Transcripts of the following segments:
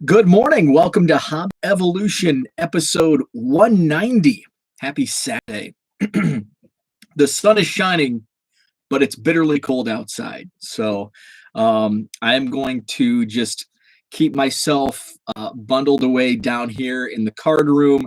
Good morning. Welcome to Hobby Evolution episode 190. Happy Saturday. The sun is shining, but it's bitterly cold outside. So I'm going to just keep myself bundled away down here in the card room,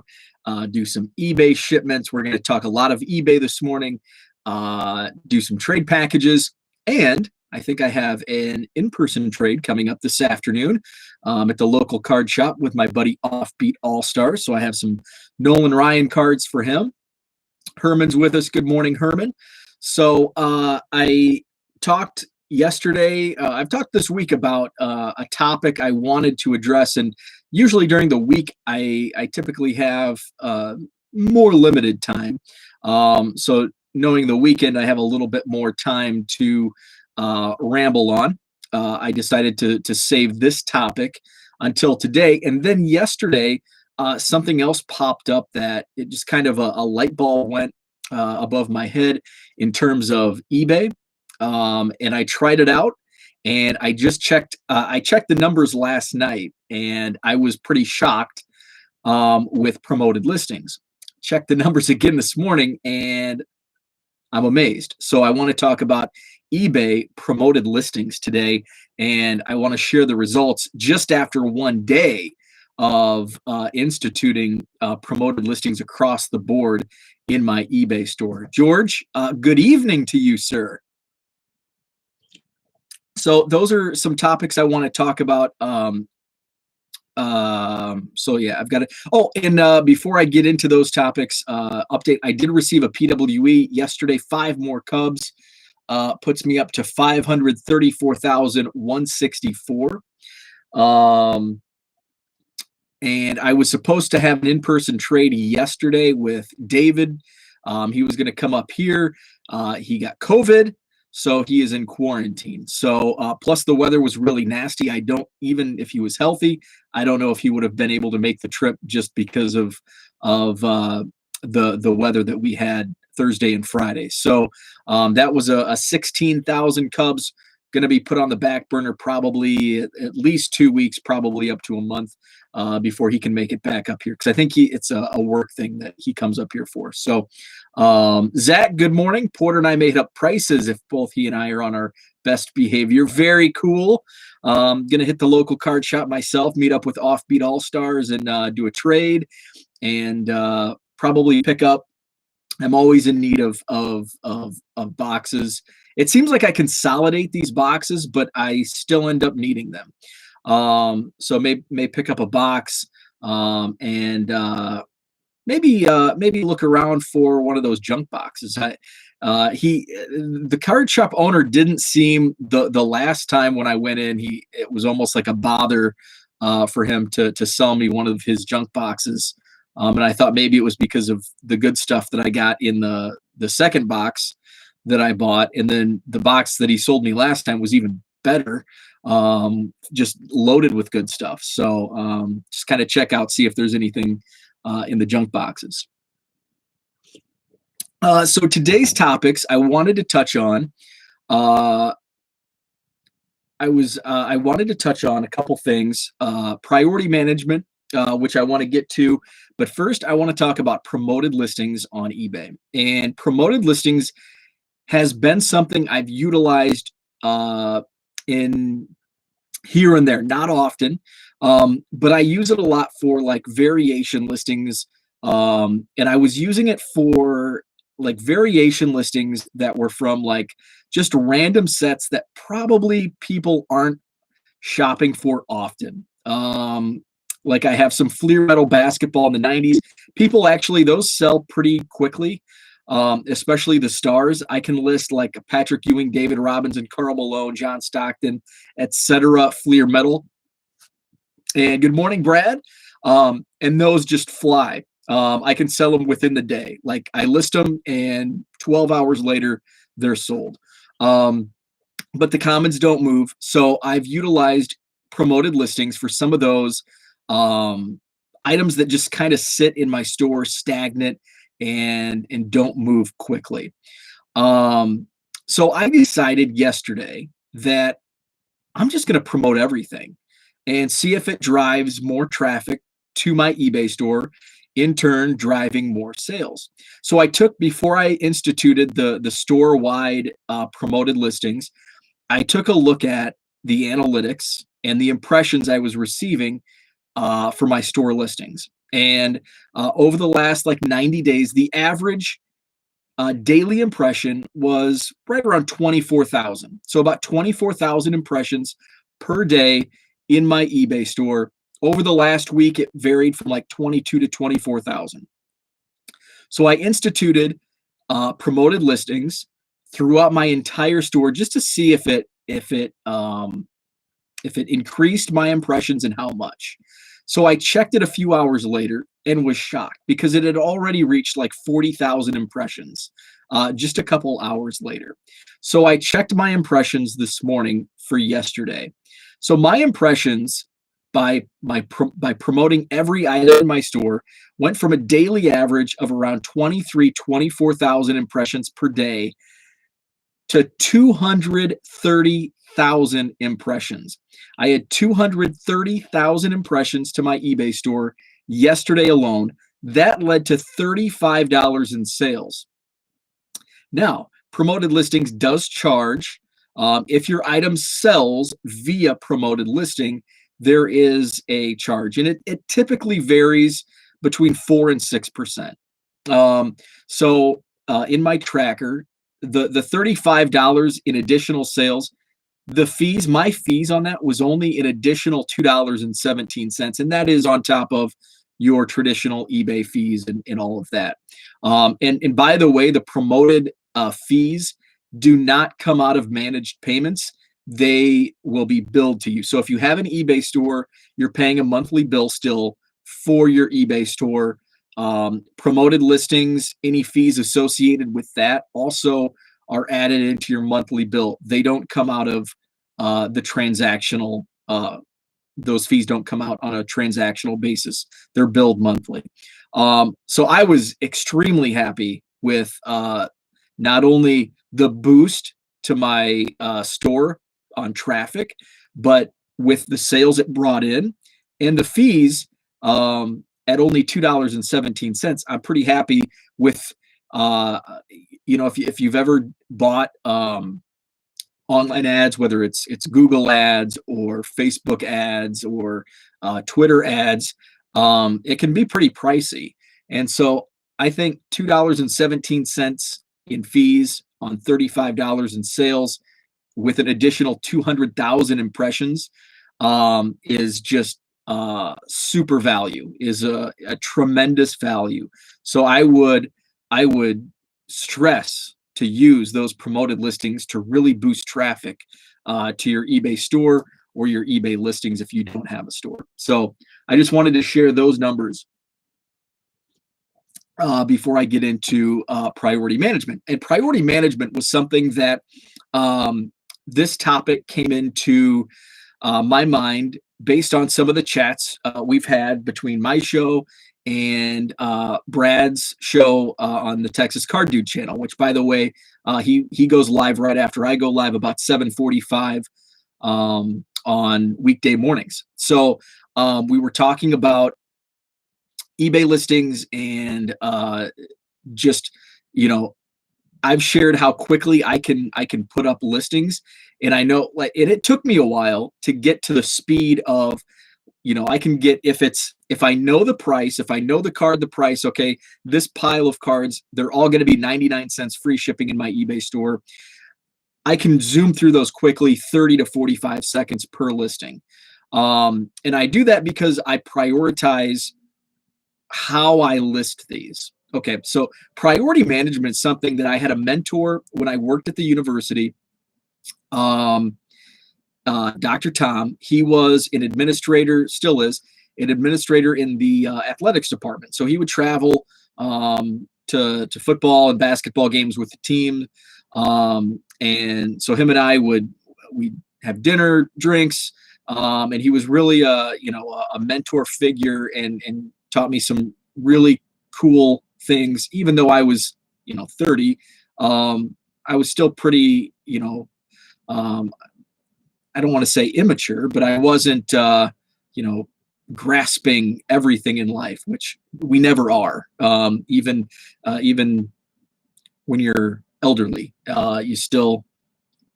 do some eBay shipments. We're going to talk a lot of eBay this morning, do some trade packages, and I think I have an in-person trade coming up this afternoon at the local card shop with my buddy Offbeat All-Star. So I have some Nolan Ryan cards for him. Herman's with us. Good morning, Herman. So I talked yesterday. I've talked this week about a topic I wanted to address, and usually during the week I typically have more limited time. So knowing the weekend, I have a little bit more time to ramble on. I decided to save this topic until today, and then yesterday something else popped up that it just kind of a light bulb went above my head in terms of eBay, and I tried it out, and I just checked. I checked the numbers last night, and I was pretty shocked with promoted listings. Checked the numbers again this morning, and I'm amazed. So I want to talk about eBay promoted listings today, and I want to share the results just after one day of instituting promoted listings across the board in my eBay store. George, good evening to you, sir. So those are some topics I want to talk about. So yeah, I've got it. Oh, and before I get into those topics, update, I did receive a PWE yesterday, 5 more Cubs, puts me up to 534,164. And I was supposed to have an in-person trade yesterday with David. He was going to come up here. He got COVID, so he is in quarantine. So plus the weather was really nasty. I don't, even if he was healthy, I don't know if he would have been able to make the trip just because of the weather that we had Thursday and Friday. So that was a 16,000 Cubs going to be put on the back burner probably at least 2 weeks, probably up to a month before he can make it back up here. Because I think it's a work thing that he comes up here for. So Zach, good morning. Porter and I made up prices if both he and I are on our best behavior. Very cool. Going to hit the local card shop myself, meet up with Offbeat All-Stars and do a trade and probably pick up. I'm always in need of boxes. It seems like I consolidate these boxes, but I still end up needing them. So may pick up a box and maybe look around for one of those junk boxes. The card shop owner didn't seem the last time when I went in. It was almost like a bother for him to sell me one of his junk boxes. And I thought maybe it was because of the good stuff that I got in the second box that I bought. And then the box that he sold me last time was even better, just loaded with good stuff. So just kind of check out, see if there's anything in the junk boxes. So today's topics I wanted to touch on. I wanted to touch on a couple things, priority management, which I want to get to. But first, I want to talk about promoted listings on eBay. And promoted listings has been something I've utilized in here and there, not often, but I use it a lot for like variation listings. And I was using it for like variation listings that were from like just random sets that probably people aren't shopping for often. Like I have some Fleer Metal basketball in the 90s. People actually, those sell pretty quickly, especially the stars. I can list like Patrick Ewing, David Robinson, Karl Malone, John Stockton, etc. Fleer Metal. And good morning, Brad. And those just fly. I can sell them within the day. Like I list them and 12 hours later, they're sold. But the commons don't move. So I've utilized promoted listings for some of those items that just kind of sit in my store stagnant and don't move quickly. So I decided yesterday that I'm just going to promote everything. and see if it drives more traffic to my eBay store, in turn driving more sales. So I took, before I instituted the store wide promoted listings, I took a look at the analytics and the impressions I was receiving for my store listings. And over the last like 90 days, the average daily impression was right around 24,000. So about 24,000 impressions per day in my eBay store. Over the last week, it varied from like 22 to 24,000. So I instituted promoted listings throughout my entire store just to see if it increased my impressions and how much. So I checked it a few hours later and was shocked because it had already reached like 40,000 impressions just a couple hours later. So I checked my impressions this morning for yesterday. So my impressions by promoting every item in my store went from a daily average of around 24,000 impressions per day to 230,000 impressions. I had 230,000 impressions to my eBay store yesterday alone. That led to $35 in sales. Now, promoted listings does charge. If your item sells via promoted listing, there is a charge, and it typically varies between 4 and 6%. In my tracker, the $35 in additional sales, my fees on that was only an additional $2.17, and that is on top of your traditional eBay fees and all of that. And by the way, the promoted fees do not come out of managed payments. They will be billed to you. So if you have an eBay store, you're paying a monthly bill still for your eBay store. Promoted listings, any fees associated with that also are added into your monthly bill. They don't come out of the transactional, those fees don't come out on a transactional basis. They're billed monthly. So I was extremely happy with not only the boost to my store on traffic, but with the sales it brought in and the fees at only $2.17. I'm pretty happy with, if you've ever bought online ads, whether it's Google ads or Facebook ads or Twitter ads, it can be pretty pricey. And so I think $2.17 in fees on $35 in sales with an additional 200,000 impressions is just super value, is a tremendous value. So I would stress to use those promoted listings to really boost traffic to your eBay store or your eBay listings if you don't have a store. So I just wanted to share those numbers before I get into priority management. And priority management was something that this topic came into my mind based on some of the chats we've had between my show and Brad's show on the Texas Card Dude channel, which, by the way, he goes live right after I go live, about 7:45 on weekday mornings. So we were talking about eBay listings and just, I've shared how quickly I can put up listings, and I know, and it took me a while to get to the speed of, I can get, if I know the price, if I know the card, the price, okay, this pile of cards, they're all going to be 99 cents free shipping in my eBay store. I can zoom through those quickly, 30 to 45 seconds per listing. And I do that because I prioritize how I list these. Okay, so priority management is something that I had a mentor when I worked at the university. Dr. Tom, he was an administrator, still is an administrator in the athletics department. So he would travel to football and basketball games with the team. And so him and I we'd have dinner, drinks, and he was really a mentor figure and taught me some really cool things. Even though I was 30, I was still pretty I don't want to say immature, but I wasn't, you know, grasping everything in life, which we never are. Even when you're elderly, you still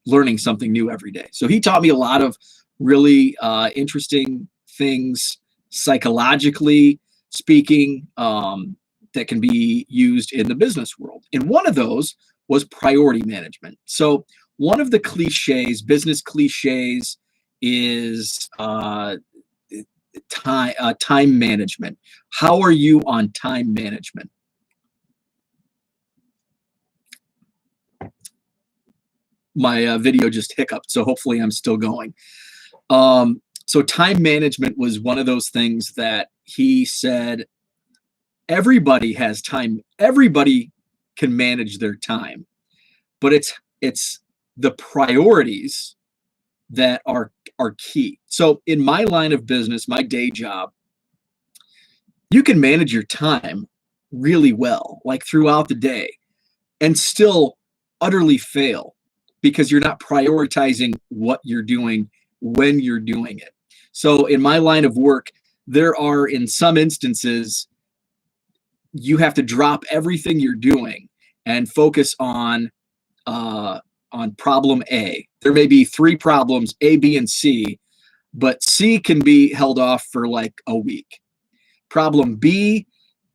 learning something new every day. So he taught me a lot of really interesting things psychologically speaking, that can be used in the business world. And one of those was priority management. So one of the cliches, business cliches, is time management. How are you on time management? My video just hiccuped, so hopefully I'm still going. So time management was one of those things that he said everybody has time. Everybody can manage their time, but it's the priorities that are key. So in my line of business, my day job, you can manage your time really well, like throughout the day, and still utterly fail because you're not prioritizing what you're doing when you're doing it. So in my line of work, there are in some instances you have to drop everything you're doing and focus on problem A. There may be 3 problems, A, B, and C, but C can be held off for like a week. Problem B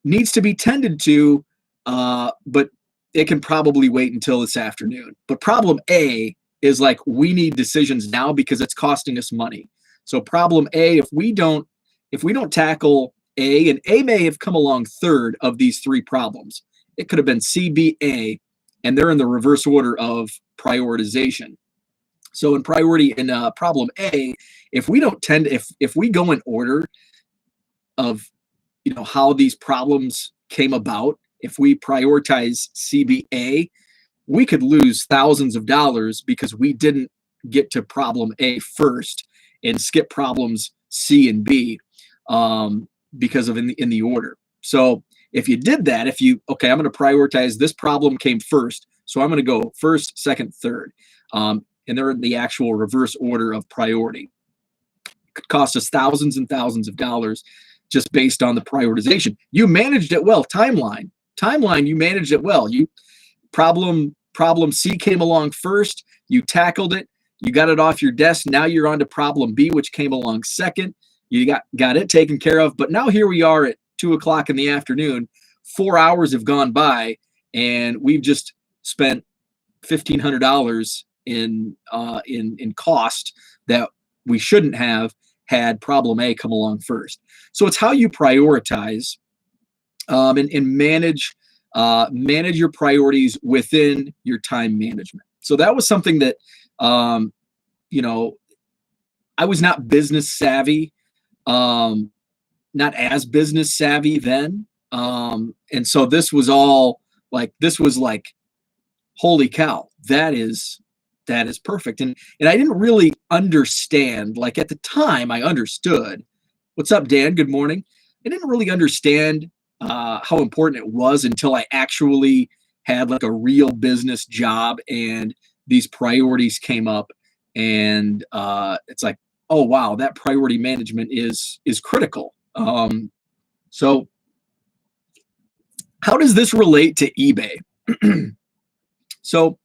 needs to be tended to, but it can probably wait until this afternoon. But problem A is like, we need decisions now because it's costing us money. So problem A, if we don't tackle A, and A may have come along third of these 3 problems. It could have been C, B, A, and they're in the reverse order of prioritization. So in problem A, if we don't tend, if we go in order of, you know, how these problems came about, if we prioritize CBA, we could lose thousands of dollars because we didn't get to problem A first and skip problems C and B because of in the order. So if you did that, okay, I'm going to prioritize this problem came first, so I'm going to go first, second, third, and they're in the actual reverse order of priority. It could cost us thousands and thousands of dollars just based on the prioritization. You managed it well. Timeline, you managed it well. You problem C came along first. You tackled it. You got it off your desk. Now you're on to problem B, which came along second. You got it taken care of. But now here we are at 2:00 in the afternoon. 4 hours have gone by, and we've just spent $1,500 in cost that we shouldn't have had problem A come along first. So it's how you prioritize and manage your priorities within your time management. So that was something that you know, I was not business savvy, not as business savvy then, and so this was like, holy cow, that is perfect. And I didn't really understand, like at the time I understood. What's up, Dan? Good morning. I didn't really understand how important it was until I actually had like a real business job and these priorities came up, and it's like, oh wow, that priority management is critical. So how does this relate to eBay? So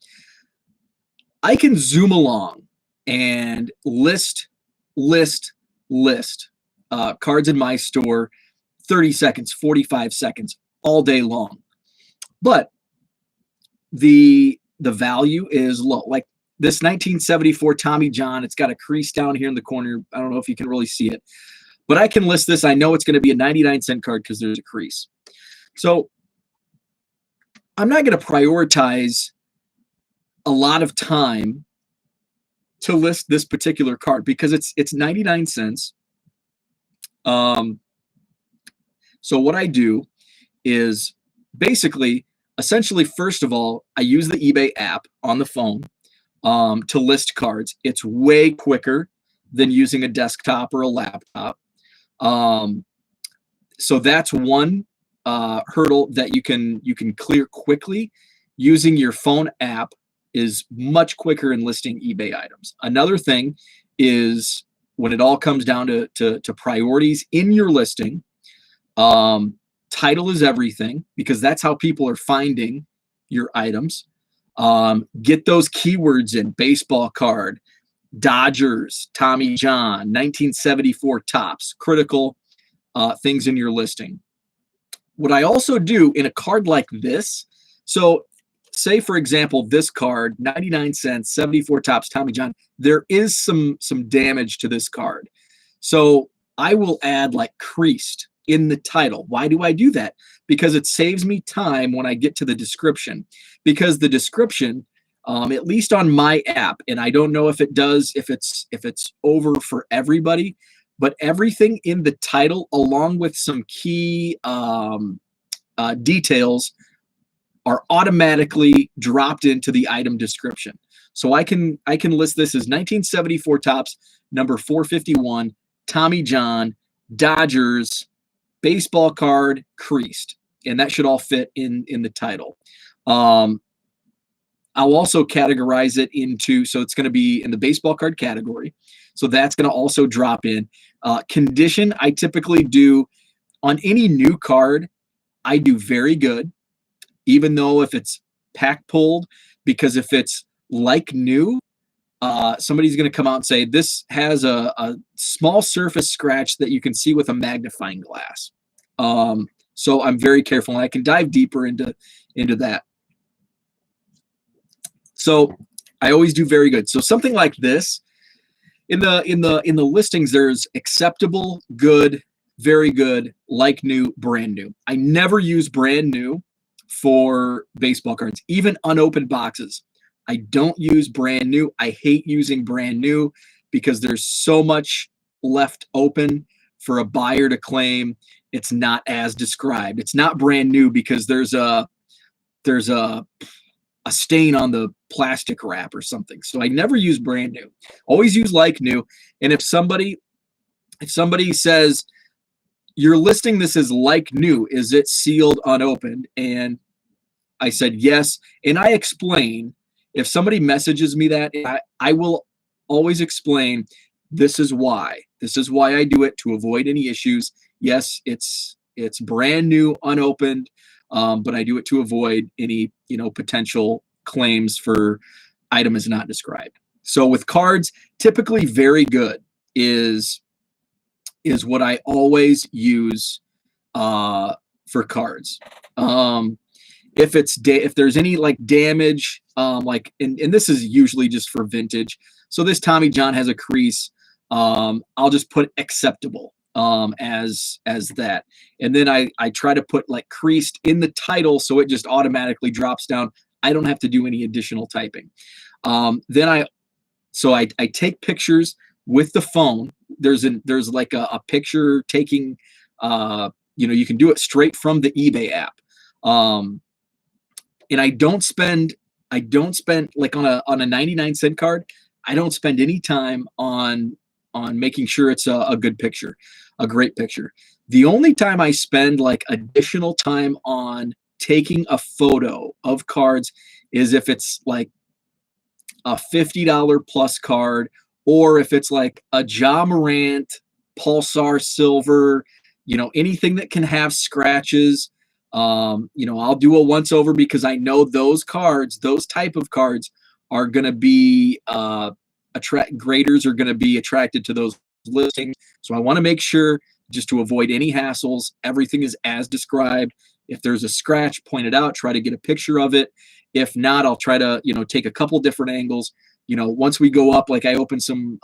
I can zoom along and list cards in my store, 30 seconds, 45 seconds, all day long. But the value is low. Like this 1974 Tommy John, it's got a crease down here in the corner. I don't know if you can really see it, but I can list this. I know it's going to be a 99-cent card because there's a crease. So I'm not going to prioritize a lot of time to list this particular card because it's 99 cents. So what I do is essentially, first of all, I use the eBay app on the phone to list cards. It's way quicker than using a desktop or a laptop. So that's one hurdle that you can clear quickly. Using your phone app is much quicker in listing eBay items. Another thing is when it all comes down to priorities in your listing. Title is everything because that's how people are finding your items. Get those keywords in: baseball card, Dodgers, Tommy John, 1974 Topps, critical things in your listing. What I also do in a card like this, so say for example, this card, 99 cents, 74 Topps, Tommy John, there is some damage to this card. So I will add like creased in the title. Why do I do that? Because it saves me time when I get to the description. Because the description, at least on my app, and I don't know if it does, if it's over for everybody, but everything in the title, along with some key details, are automatically dropped into the item description. So I can list this as 1974 Topps, number 451, Tommy John, Dodgers, baseball card, creased, and that should all fit in the title. I'll also categorize it into, so it's going to be in the baseball card category. So that's going to also drop in. Condition, I typically do on any new card, I do very good, even though if it's pack pulled, because if it's like new, somebody's going to come out and say, this has a small surface scratch that you can see with a magnifying glass. So I'm very careful, and I can dive deeper into that. So I always do very good. So something like this, in the listings, there's acceptable, good, very good, like new, brand new. I never use brand new for baseball cards, even unopened boxes. I don't use brand new. I hate using brand new because there's so much left open for a buyer to claim it's not as described. It's not brand new because there's a stain on the plastic wrap or something. So I never use brand new. Always use like new. And if somebody says, you're listing this as like new, is it sealed unopened? And I said yes. And I explain, if somebody messages me that, I will always explain, this is why. This is why I do it, to avoid any issues. Yes, it's brand new, unopened, but I do it to avoid any potential claims for item is not described. So with cards, typically very good is what I always use for cards. If there's any like damage, like and this is usually just for vintage. So this Tommy John has a crease. I'll just put acceptable as that, and then I try to put like creased in the title, so it just automatically drops down. I don't have to do any additional typing. Then I take pictures with the phone. There's like a picture taking. You can do it straight from the eBay app. And I don't spend like on a 99 cent card. I don't spend any time on making sure it's a good picture, a great picture. The only time I spend like additional time on taking a photo of cards is if it's like a $50 plus card, or if it's like a Ja Morant Pulsar Silver, anything that can have scratches. I'll do a once over because I know those type of cards are going to be graders are going to be attracted to those listings. So I want to make sure, just to avoid any hassles, everything is as described. If there's a scratch, point it out, try to get a picture of it. If not, I'll try to, take a couple different angles. Once we go up, like I opened some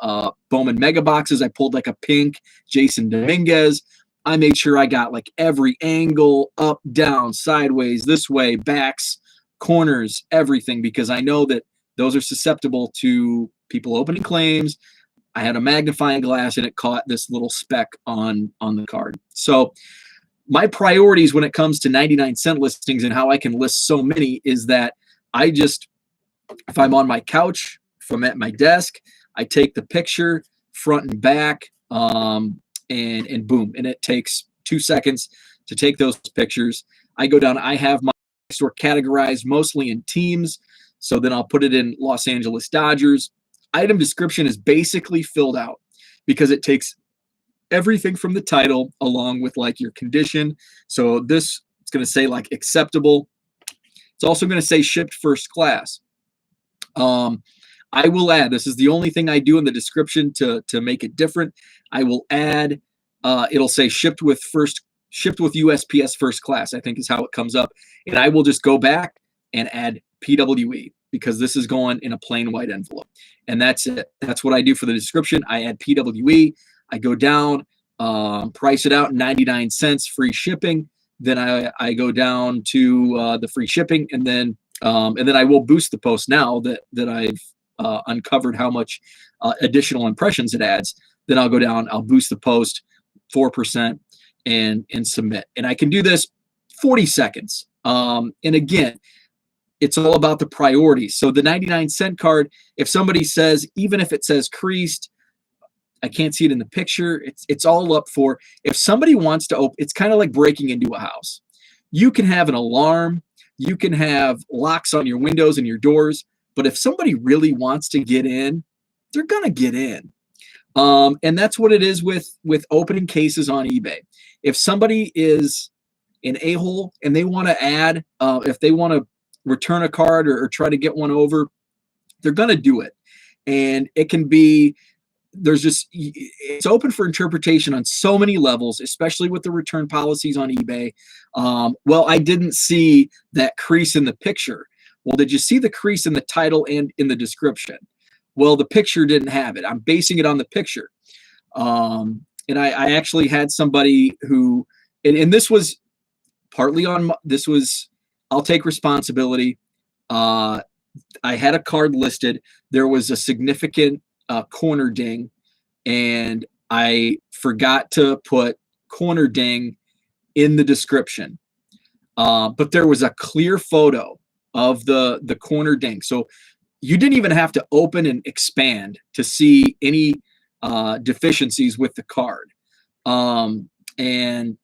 Bowman mega boxes, I pulled like a pink Jason Dominguez. I made sure I got like every angle, up, down, sideways, this way, backs, corners, everything, because I know that those are susceptible to people opening claims. I had a magnifying glass and it caught this little speck on the card. So my priorities when it comes to 99 cent listings and how I can list so many is that if I'm on my couch, if I'm at my desk, I take the picture front and back, and boom, and it takes 2 seconds to take those pictures. I go down, I have my store categorized mostly in teams. So then I'll put it in Los Angeles Dodgers, item description is basically filled out because it takes everything from the title along with like your condition. So this, it's going to say like acceptable. It's also going to say shipped first class. I will add, this is the only thing I do in the description to make it different. I will add, it'll say shipped with USPS first class, I think is how it comes up. And I will just go back and add PWE because this is going in a plain white envelope. And that's it. That's what I do for the description. I add PWE. I go down, price it out 99 cents, free shipping. Then I go down to the free shipping, and then I will boost the post now that I've uncovered how much additional impressions it adds. Then I'll go down, I'll boost the post 4% and submit. And I can do this 40 seconds. And again, it's all about the priorities. So the 99-cent card, if somebody says, even if it says creased, I can't see it in the picture. It's all up for, if somebody wants to open, it's kind of like breaking into a house. You can have an alarm, you can have locks on your windows and your doors, but if somebody really wants to get in, they're going to get in. And that's what it is with opening cases on eBay. If somebody is an a-hole and they want to add, if they want to return a card or try to get one over, they're going to do it. And it can be, it's open for interpretation on so many levels, especially with the return policies on eBay. Well, I didn't see that crease in the picture. Well, did you see the crease in the title and in the description? Well, the picture didn't have it. I'm basing it on the picture. And I actually had somebody who, and this was partly on, I'll take responsibility. I had a card listed. There was a significant corner ding, and I forgot to put corner ding in the description. But there was a clear photo of the corner ding. So you didn't even have to open and expand to see any deficiencies with the card. And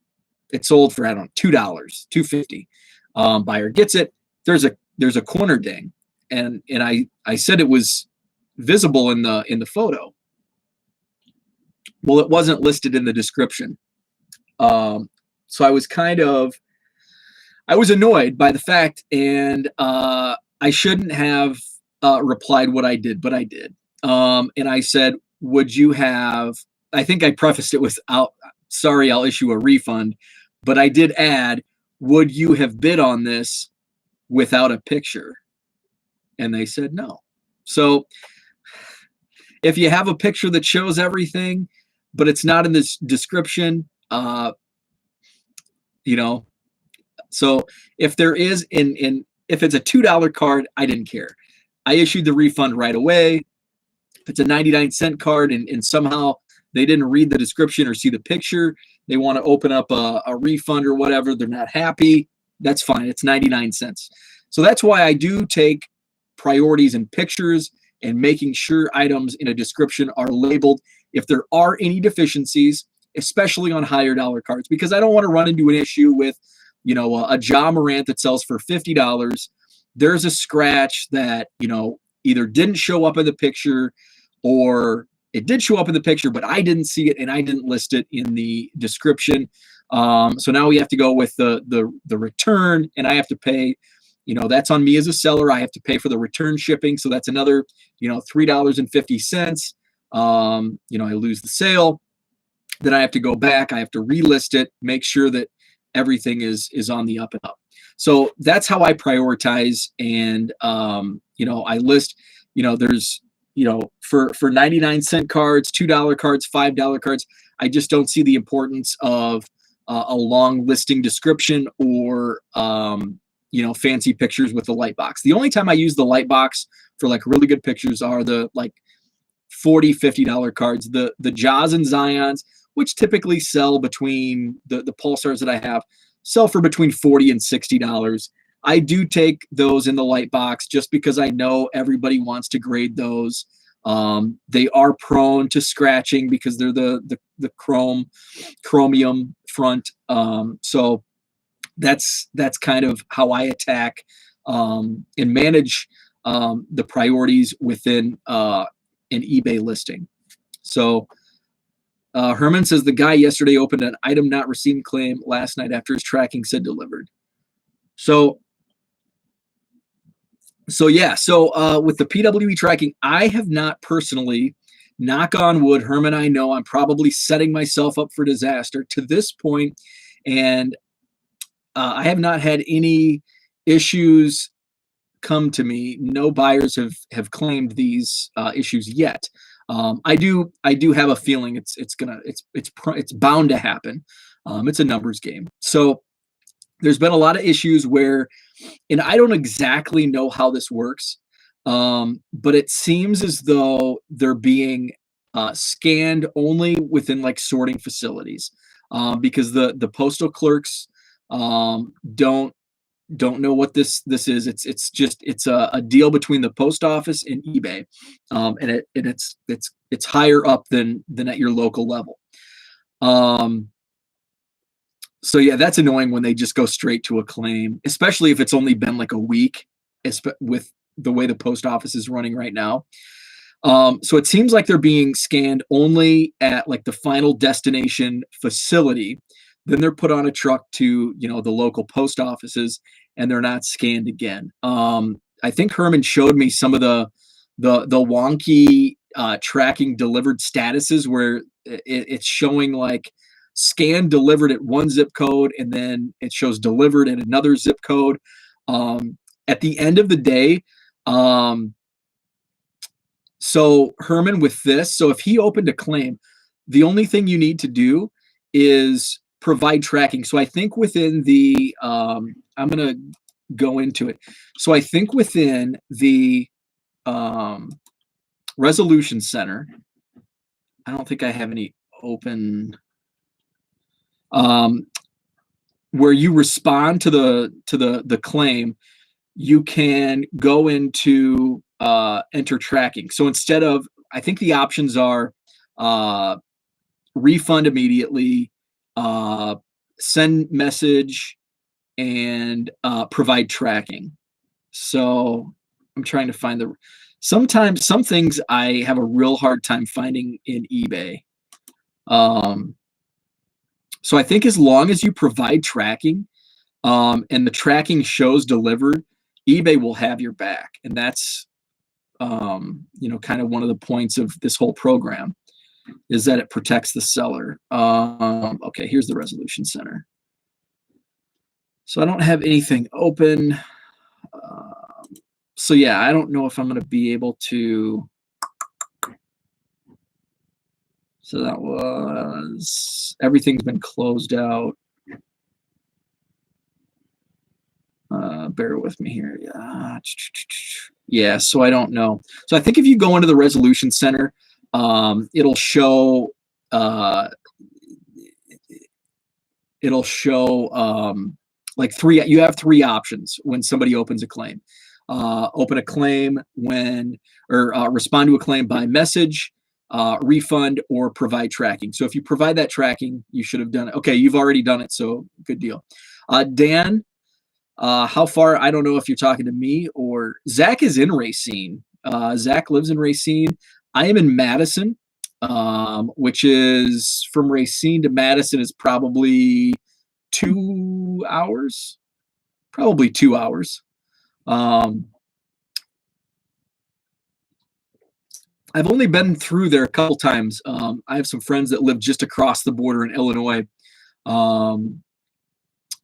it sold for, I don't know, $2, $2.50. Buyer gets it. There's a corner ding. And I said it was visible in the photo. Well, it wasn't listed in the description. So I was annoyed by the fact, and I shouldn't have replied what I did, but I did. And I said, would you have, I think I prefaced it with, sorry, I'll issue a refund, but I did add, would you have bid on this without a picture? And they said no. So if you have a picture that shows everything, but it's not in this description, so if there is if it's a $2 card, I didn't care. I issued the refund right away. If it's a 99-cent card and somehow they didn't read the description or see the picture, they want to open up a refund or whatever, they're not happy, that's fine. It's 99 cents. So that's why I do take priorities in pictures and making sure items in a description are labeled if there are any deficiencies, especially on higher dollar cards, because I don't want to run into an issue with, a Ja Morant that sells for $50. There's a scratch that, either didn't show up in the picture, or it did show up in the picture, but I didn't see it and I didn't list it in the description. So now we have to go with the return, and I have to pay, that's on me as a seller. I have to pay for the return shipping. So that's another, $3.50. I lose the sale. Then I have to go back. I have to relist it, make sure that everything is on the up and up. So that's how I prioritize. And, I list, there's, for 99-cent cards, $2 cards, $5 cards, I just don't see the importance of a long listing description or, fancy pictures with the light box. The only time I use the light box for like really good pictures are the like $40, $50 cards, the Jaws and Zions, which typically sell between the Pulsars that I have sell for between $40 and $60. I do take those in the light box just because I know everybody wants to grade those. They are prone to scratching because they're the chromium front. So that's kind of how I attack and manage the priorities within an eBay listing. So Herman says the guy yesterday opened an item not received claim last night after his tracking said delivered. So yeah. So with the PWE tracking, I have not personally, knock on wood, Herman, I know I'm probably setting myself up for disaster to this point, and I have not had any issues come to me. No buyers have claimed these issues yet. I do have a feeling it's bound to happen. It's a numbers game. So there's been a lot of issues where, and I don't exactly know how this works, but it seems as though they're being scanned only within like sorting facilities, because the postal clerks don't know what this is. It's a deal between the post office and eBay, and it's higher up than at your local level. So yeah, that's annoying when they just go straight to a claim, especially if it's only been like a week, with the way the post office is running right now. So it seems like they're being scanned only at like the final destination facility. Then they're put on a truck to, the local post offices, and they're not scanned again. I think Herman showed me some of the wonky tracking delivered statuses where it's showing like scanned delivered at one zip code, and then it shows delivered at another zip code. At the end of the day, so Herman, with this, so if he opened a claim, the only thing you need to do is provide tracking. So I think within the, I'm going to go into it. So I think within the resolution center, I don't think I have any open, where you respond to the claim, you can go into enter tracking. So instead of, I think the options are refund immediately, send message, and provide tracking. So I'm trying to find sometimes some things I have a real hard time finding in eBay. So I think as long as you provide tracking, and the tracking shows delivered, eBay will have your back. And that's, kind of one of the points of this whole program, is that it protects the seller. Okay, here's the resolution center. So I don't have anything open. So yeah, I don't know if I'm going to be able to. So that was, everything's been closed out. Bear with me here. Yeah, so I don't know. So I think if you go into the resolution center, it'll show like you have three options when somebody opens a claim. Open a claim or respond to a claim by message, refund, or provide tracking. So if you provide that tracking, you should have done it. Okay, you've already done it, so good deal. Dan, how far? I don't know if you're talking to me or Zach is in Racine. Zach lives in Racine. I am in Madison, which is from Racine to Madison is probably 2 hours. Probably 2 hours. I've only been through there a couple times. I have some friends that live just across the border in Illinois,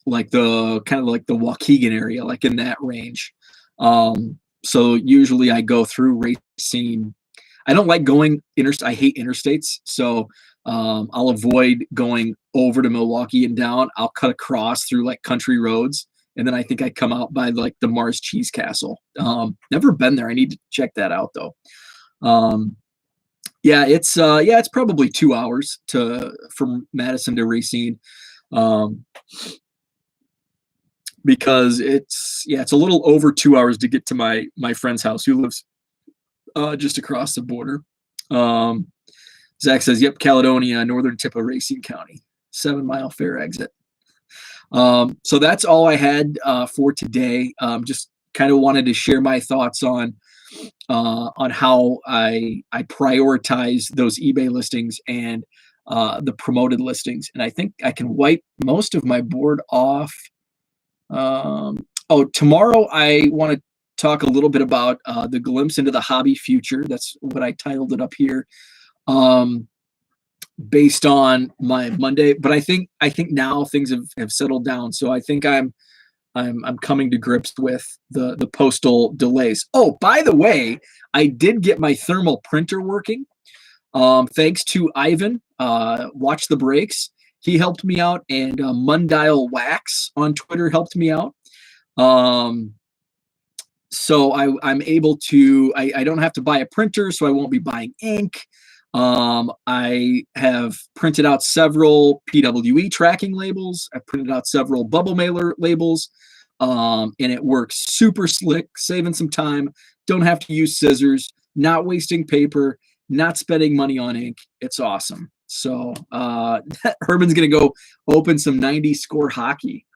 like the Waukegan area, like in that range. So usually I go through Racine. I don't like going I hate interstates, so I'll avoid going over to Milwaukee and down. I'll cut across through like country roads, and then I think I come out by like the Mars Cheese Castle. Never been there. I need to check that out though. Yeah, it's probably 2 hours from Madison to Racine, because it's a little over 2 hours to get to my friend's house who lives just across the border. Zach says, "Yep, Caledonia, northern tip of Racine County, 7 Mile Fair exit." So that's all I had for today. Just kind of wanted to share my thoughts on on how I prioritize those eBay listings and the promoted listings. And I think I can wipe most of my board off. Oh, tomorrow I want to talk a little bit about the glimpse into the hobby future. That's what I titled it up here. Based on my Monday, but I think now things have settled down. So I think I'm coming to grips with the postal delays. Oh, by the way, I did get my thermal printer working. Thanks to Ivan, Watch the Breaks. He helped me out, and Mundial Wax on Twitter helped me out. So I'm able to, I don't have to buy a printer, so I won't be buying ink. I have printed out several PWE tracking labels. I printed out several bubble mailer labels, and it works super slick, saving some time. Don't have to use scissors, not wasting paper, not spending money on ink. It's awesome. So Herman's going to go open some 90 score hockey.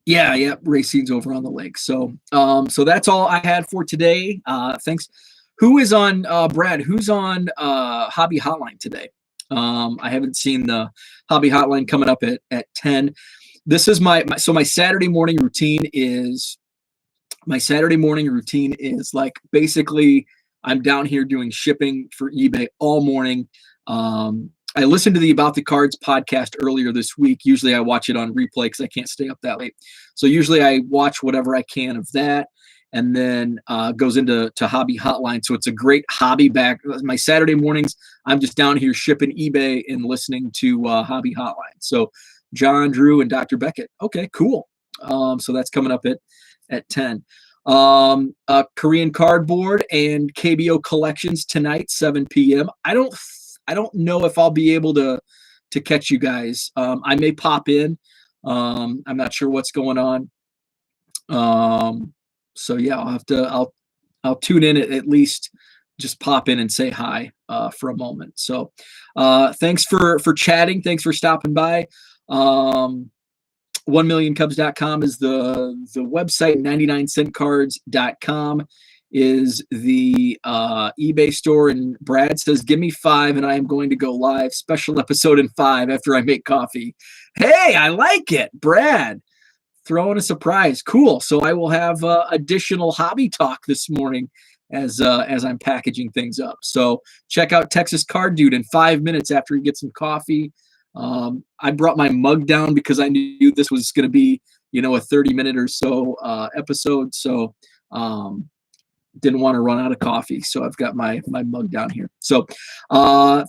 Yeah, Racine's over on the lake. So so that's all I had for today. Thanks. Who is on Brad? Who's on Hobby Hotline today? I haven't seen the Hobby Hotline coming up at 10. This is my Saturday morning routine is like basically I'm down here doing shipping for eBay all morning. I listened to the About the Cards podcast earlier this week. Usually I watch it on replay because I can't stay up that late. So usually I watch whatever I can of that, and then goes into Hobby Hotline. So it's a great hobby back. My Saturday mornings, I'm just down here shipping eBay and listening to Hobby Hotline. So John, Drew, and Dr. Beckett. Okay, cool. So that's coming up at 10. Korean Cardboard and KBO Collections tonight, 7 p.m. I don't know if I'll be able to catch you guys. I may pop in. I'm not sure what's going on. So yeah, I'll tune in at least, just pop in and say hi for a moment. So thanks for chatting. Thanks for stopping by. 1millioncubs.com is the website. 99centcards.com is the eBay store. And Brad says, give me 5 and I am going to go live. Special episode in 5 after I make coffee. Hey, I like it. Brad, throwing a surprise. Cool. So I will have additional hobby talk this morning as I'm packaging things up. So check out Texas Card Dude in 5 minutes after he gets some coffee. I brought my mug down because I knew this was going to be, a 30-minute or so episode. So didn't want to run out of coffee. So I've got my mug down here. So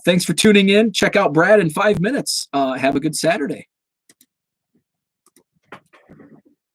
thanks for tuning in. Check out Brad in 5 minutes. Have a good Saturday.